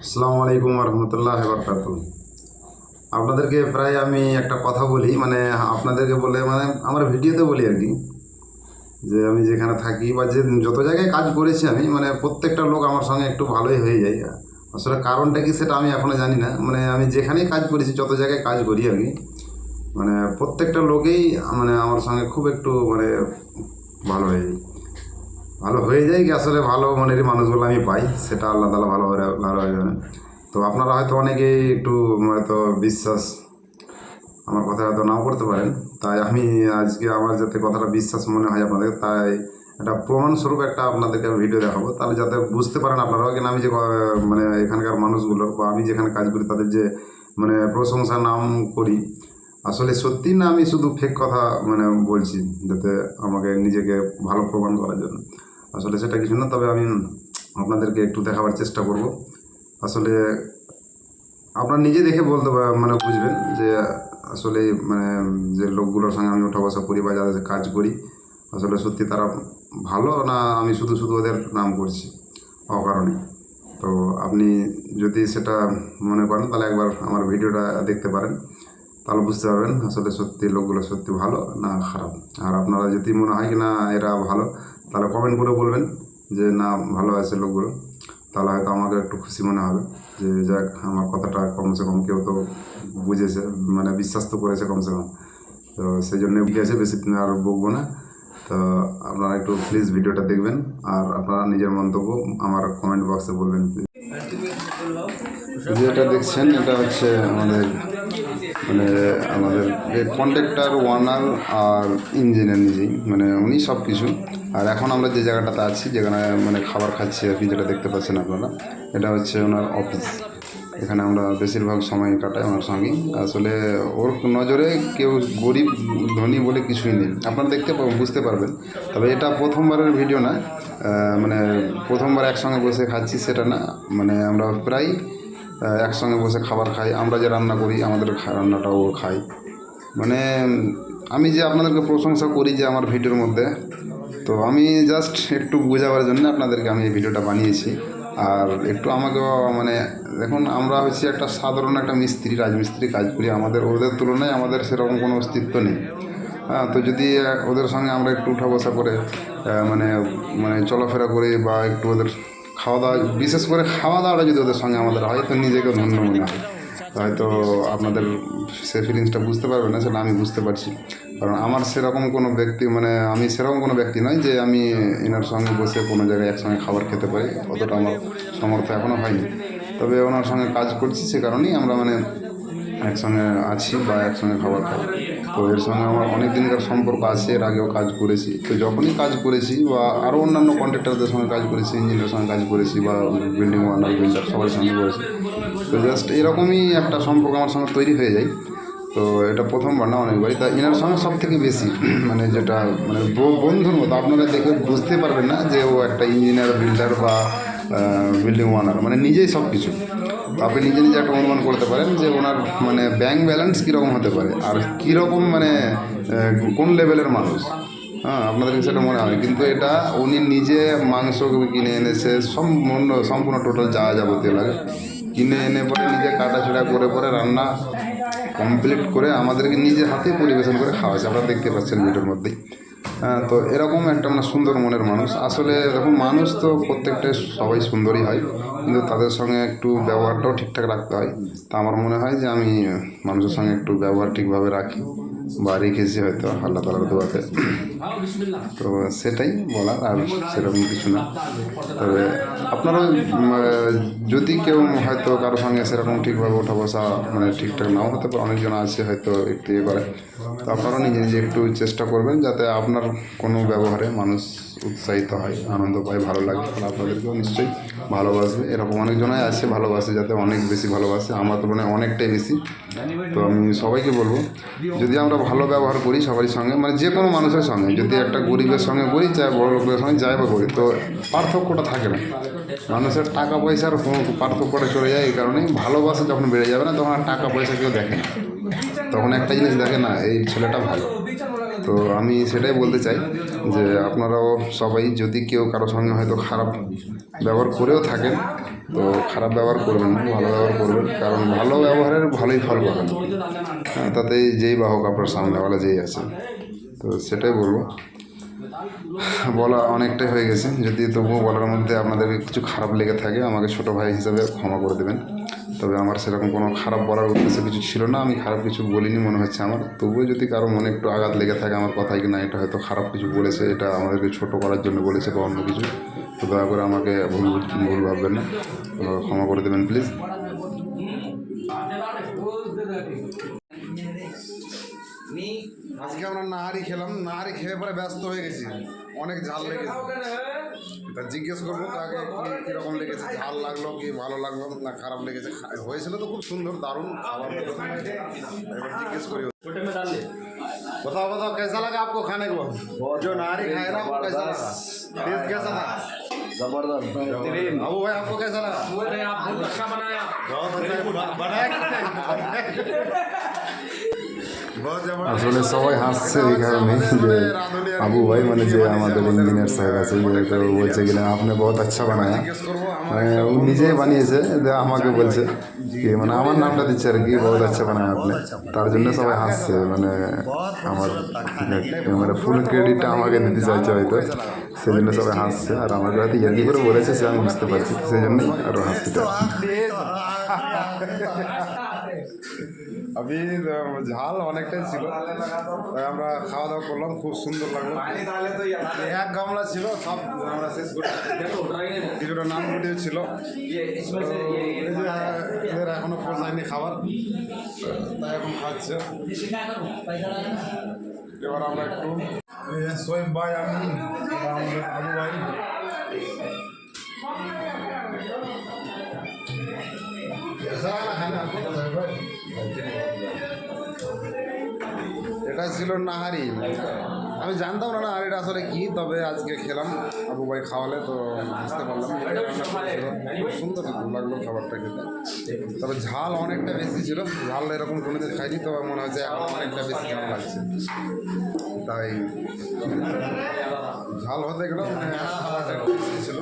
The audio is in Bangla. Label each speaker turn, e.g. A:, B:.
A: আসসালামু আলাইকুম রহমতুল্লাহ বরকাত। আপনাদেরকে প্রায় আমি একটা কথা বলি, মানে আপনাদেরকে বলে মানে আমার ভিডিওতে বলি আর কি, যে আমি যেখানে থাকি বা যে যত জায়গায় কাজ করেছি আমি, মানে প্রত্যেকটা লোক আমার সঙ্গে একটু ভালোই হয়ে যায়। আসলে কারণটা কি সেটা আমি এখনও জানি না। মানে আমি যেখানেই কাজ করেছি, যত জায়গায় কাজ করি আর কি, মানে প্রত্যেকটা লোকেই মানে আমার সঙ্গে খুব একটু মানে ভালো হয়ে যায়। ভালো হয়ে যায় কি, আসলে ভালো মনেরই মানুষগুলো আমি পাই, সেটা আল্লাহ তালা ভালোভাবে জানে। তো আপনারা হয়তো অনেকেই একটু হয়তো বিশ্বাস আমার কথা হয়তো নাও করতে পারেন, তাই আমি আজকে আমার যাতে কথাটা বিশ্বাস মনে হয় আপনাদের, তাই একটা প্রমাণস্বরূপ একটা আপনাদেরকে ভিডিও দেখাবো, তাহলে যাতে বুঝতে পারেন আপনারাও। কিন্তু আমি যে মানে এখানকার মানুষগুলোর বা আমি যেখানে কাজ করি তাদের যে মানে প্রশংসা নাম করি, আসলে সত্যি না আমি শুধু ফেক কথা মানে বলছি, যাতে আমাকে নিজেকে ভালো প্রমাণ করার জন্য। আসলে সেটা কিছু না, তবে আমি আপনাদেরকে একটু দেখাবার চেষ্টা করব। আসলে আপনার নিজে দেখে মানে বুঝবেন যে আসলে মানে যে লোকগুলোর সঙ্গে আমি ওঠা বসা করি বা যাদের কাজ করি, আসলে সত্যি তারা ভালো না আমি শুধু শুধু ওদের নাম করছি অকারণে। তো আপনি যদি সেটা মনে করেন তাহলে একবার আমার ভিডিওটা দেখতে পারেন, তাহলে বুঝতে পারবেন আসলে সত্যি লোকগুলো সত্যি ভালো না খারাপ। আর আপনারা যদি মনে হয় কি না এরা ভালো, তাহলে কমেন্ট করে বলবেন যে না ভালো আছে লোকগুলো, তাহলে হয়তো আমাকে একটু খুশি মনে হবে যে যাক আমার কথাটা কমসে কম কেউ তো বুঝেছে, মানে বিশ্বাস তো করেছে কমসে কম। তো সেই জন্য আছে, বেশি আর বকবো না। তো আপনারা একটু প্লিজ ভিডিওটা দেখবেন, আর আপনারা নিজের মন্তব্য আমার কমেন্ট বক্সে বলবেন প্লিজ। যেটা দেখছেন এটা হচ্ছে আমাদের মানে আমাদের কন্ট্রাক্টর ওনার আর ইঞ্জিনিয়ার নিজেই, মানে উনি সব কিছু। আর এখন আমরা যে জায়গাটাতে আছি, যেখানে মানে খাবার খাচ্ছি আর কি, যেটা দেখতে পাচ্ছেন আপনারা, এটা হচ্ছে ওনার অফিস। এখানে আমরা বেশিরভাগ সময় কাটাই ওনার সঙ্গেই। আসলে ওর নজরে কেউ গরিব ধনী বলে কিছুই নেই, আপনারা বুঝতে পারবেন। তবে এটা প্রথমবারের ভিডিও না, মানে প্রথমবার একসঙ্গে বসে খাচ্ছি সেটা না, মানে আমরা প্রায় একসঙ্গে বসে খাবার খাই। আমরা যে রান্না করি আমাদের রান্নাটাও ও খাই। মানে আমি যে আপনাদেরকে প্রশংসা করি যে আমার ভিডিওর মধ্যে, তো আমি জাস্ট একটু বোঝাবার জন্য আপনাদেরকে আমি এই ভিডিওটা বানিয়েছি। আর একটু আমাকেও মানে দেখুন, আমরা হচ্ছে একটা সাধারণ একটা মিস্ত্রি, রাজমিস্ত্রি কাজ করি। আমাদের ওদের তুলনায় আমাদের সেরকম কোনো অস্তিত্ব নেই। হ্যাঁ, তো যদি ওদের সঙ্গে আমরা একটু উঠা বসা করে মানে মানে চলাফেরা করে বা একটু ওদের খাওয়া দাওয়া, বিশেষ করে খাওয়া দাওয়াটা যদি ওদের সঙ্গে আমাদের হয়, তো নিজেকে ধন্য মনে হয়। হয়তো আপনাদের সে ফিলিংসটা বুঝতে পারবেন না, সেটা আমি বুঝতে পারছি। কারণ আমার সেরকম কোনো ব্যক্তি, মানে আমি সেরকম কোনো ব্যক্তি নয় যে আমি এনার সঙ্গে বসে কোনো জায়গায় একসঙ্গে খাবার খেতে পারি, অতটা আমার সামর্থ্য এখনও হয়নি। তবে ওনার সঙ্গে কাজ করছি, সে কারণেই আমরা মানে একসঙ্গে আছি বা একসঙ্গে খাবার খাই। তো এর সঙ্গে আমার অনেক দিনকার সম্পর্ক আছে, এর আগেও কাজ করেছি। তো যখনই কাজ করেছি বা আরও অন্যান্য কন্ট্রাক্টরদের সঙ্গে কাজ করেছি, ইঞ্জিনিয়ারের সঙ্গে কাজ করেছি বা বিল্ডিং ওনার বিল্ডার সবার সঙ্গে করেছি। তো জাস্ট এরকমই একটা সম্পর্ক আমার সঙ্গে তৈরি হয়ে যায়। তো এটা প্রথমবার না, অনেকবারই। তা এনার সঙ্গে সব থেকে বেশি মানে যেটা মানে বন্ধুর মতো, আপনারা দেখে বুঝতে পারবেন না যে ও একটা ইঞ্জিনিয়ার, বিল্ডার বা বিল্ডিং ওনার, মানে নিজেই সব কিছু। তো আপনি নিজে নিজে একটা অনুমান করতে পারেন যে ওনার মানে ব্যাংক ব্যালেন্স কীরকম হতে পারে আর কীরকম মানে কোন লেভেলের মানুষ। হ্যাঁ, আপনাদেরকে সেটা মনে হয়, কিন্তু এটা উনি নিজে মাংস কিনে এনেছে, সম্পূর্ণ টোটাল যা যাবতীয় লাগে কিনে এনে পরে নিজে কাটাছেড়া করে পরে রান্না কমপ্লিট করে আমাদেরকে নিজে হাতে পরিবেশন করে খাওয়াচ্ছে, আপনারা দেখতে পাচ্ছেন ভিডিওর মধ্যেই। হ্যাঁ, তো এরকম একটা মানে সুন্দর মনের মানুষ। আসলে দেখুন, মানুষ তো প্রত্যেকটাই সবাই সুন্দরই হয়, কিন্তু তাদের সঙ্গে একটু ব্যবহারটাও ঠিকঠাক রাখতে হয়। তা আমার মনে হয় যে আমি মানুষের সঙ্গে একটু ব্যবহার ঠিকভাবে রাখি বা রেখেছি হয়তো আল্লাহ তালার দোয়াতে। তো সেটাই বলার, আর সেরকম কিছু না। তবে আপনারা যদি কেউ হয়তো কারো সঙ্গে সেরকম ঠিকভাবে ওঠা বসা মানে ঠিকঠাক নাও হতে পারে, অনেকজন আছে হয়তো একটু ইয়ে করে, তো আপনারা নিজে নিজে একটু চেষ্টা করবেন যাতে আপনার কোনো ব্যবহারে মানুষ উৎসাহিত হয়, আনন্দ পায়, ভালো লাগে। তাহলে আপনাদেরকেও নিশ্চয়ই ভালোবাসবে। এরকম অনেকজনাই আছে ভালোবাসে, যাতে অনেক বেশি ভালোবাসে, আমার তুলনায় অনেকটাই বেশি। তো আমি সবাইকে বলবো, যদি আমরা ভালো ব্যবহার করি সবারই সঙ্গে, মানে যে কোনো মানুষের সঙ্গে, যদি একটা গরিবের সঙ্গে করি চাই বড় লোকের সঙ্গে যাই বা করি, তো পার্থক্যটা থাকে না। মানুষের টাকা পয়সার পার্থক্যটা চলে যায় এই কারণেই, ভালোবাসা যখন বেড়ে যাবে না, তখন আর টাকা পয়সা কেউ দেখে না, তখন একটা জিনিস দেখে না, এই ছেলেটা ভালো। তো আমি সেটাই বলতে চাই যে আপনারাও সবাই যদি কেউ কারো সঙ্গে হয়তো খারাপ ব্যবহার করেও থাকেন তো খারাপ ব্যবহার করবেন না, ভালো ব্যবহার করবেন, কারণ ভালো ব্যবহারের ভালোই ফল পাবেন। তাতে যেই বাহক আপনার সামনেওয়ালা যেই আছে, তো সেটাই বলবো। বলা অনেকটাই হয়ে গেছে, যদি তবুও বলার মধ্যে আপনাদের কিছু খারাপ লেগে থাকে আমাকে ছোটো ভাই হিসাবে ক্ষমা করে দেবেন। তবে আমার সেরকম কোনো খারাপ বলার উদ্দেশ্য কিছু ছিল না, আমি খারাপ কিছু বলিনি মনে হচ্ছে আমার। তবুও যদি কারো মনে একটু আঘাত লেগে থাকে আমার কথায়, কি না এটা হয়তো খারাপ কিছু বলেছে, এটা আমাদেরকে ছোটো করার জন্য বলেছে বা অন্য কিছু, তো দয়া করে আমাকে ভুল ভাববেন না, ক্ষমা করে দেবেন প্লিজ। আজকে আমরা নাহারি খেলাম, নাহারি খেয়ে পরে ব্যস্ত হয়ে গেছি, অনেক ঝাল লেগেছে। তা জিজ্ঞেস করবো কাকে কীরকম লেগেছে, ঝাল লাগলো কি ভালো লাগলো না খারাপ লেগেছে। হয়েছিল তো খুব সুন্দর দারুণ খাবার, এবার জিজ্ঞেস করি बताओ बताओ कैसा लगा आपको खाने को, जो नारी खाए ना वो कैसा लगा, टेस्ट कैसा था? जबरदस्त अबू भाई आपको कैसा लगा? आप बहुत अच्छा बनाया, बहुत अच्छा बनाया। আসলে সবাই হাসছে এই কারণে যে আবু ভাই মানে যে আমাদের ইঞ্জিনিয়ার সাহেব আছে, যে তো বলছে কিনা আপনি বহুত আচ্ছা বানায়, মানে ও নিজেই বানিয়েছে, আমাকে বলছে কি মানে আমার নামটা দিচ্ছে আর কি, বহুত আচ্ছা বানায় আপনি, তার জন্য সবাই হাসছে। মানে আমার মানে ফুল ক্রেডিটটা আমাকে দিতে চাইছে হয়তো, সেই জন্য সবাই হাসছে। আর আমাকে হয়তো ইয়ার্কি করে বলেছে সে আমি বুঝতে পারছি, সেই জন্যই আরও হাসতে। আমি ঝাল অনেকটাই ছিল, তাই আমরা খাওয়া দাওয়া করলাম, খুব সুন্দর লাগলো। এক গামলা ছিল, সব আমরা শেষ করে কিছুটা নাম গুটিও ছিল, এদের এখনো পোষায়নি খাবার, তাই এখন খাচ্ছে। এবার আমরা একটু সোয়েব ভাই, আমি আমাদের আবু ভাই এটা ছিল নাহারি। আমি জানতাম না নাহারিটা আসলে কি, তবে আজকে খেলাম, আবু ভাই খাওয়ালে তো বুঝতে পারলাম। খুব সুন্দর লাগলো খাবারটা খেতে, তবে ঝাল অনেকটা বেশি ছিল, ঝাল এরকম কোনোদিন খাইনি, তবে মনে হচ্ছে এখন অনেকটা বেশি ঝাল লাগছে, তাই ঝাল হতে গেল ছিল।